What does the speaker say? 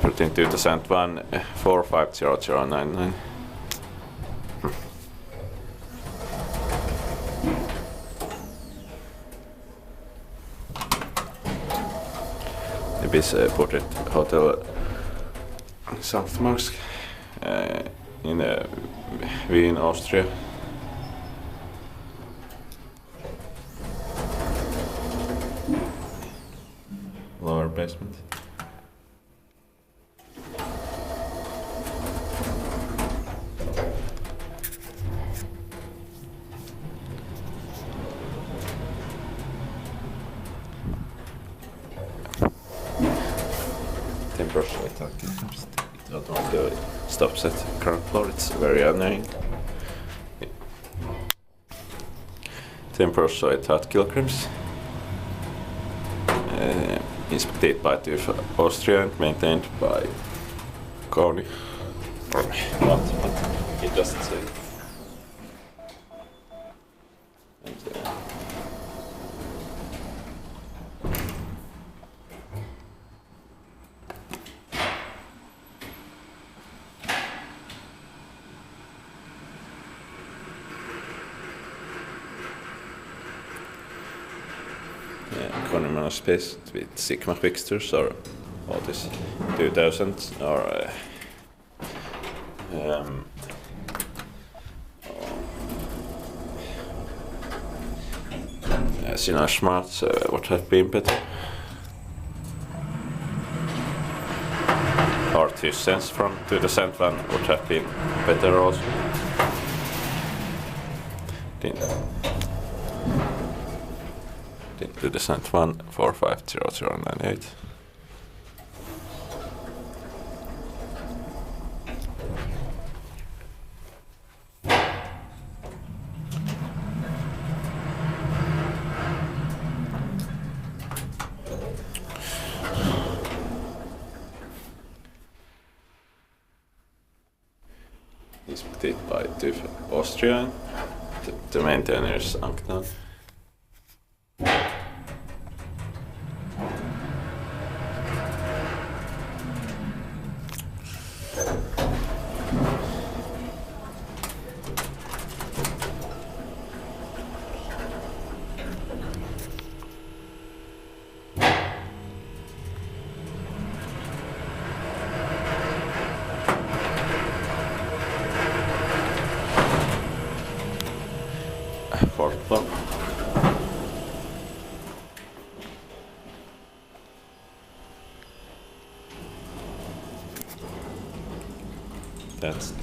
Everything 2001 450099. Ibis portrait hotel Sankt Marx in Vienna, Austria. Lower basement. It stops at current floor, it's very annoying. Temperature at 8 kilograms. Inspected by TÜV Austria and maintained by Koni. What? It doesn't say. Economy space with Sigma fixtures or all this 2000 or Schindler Schmarts would have been better. Or 2 cents from 2001 would have been better also. To the Sankt 1450098. Inspected by TÜV Austria, the maintainer Sankt. Fourth floor. That's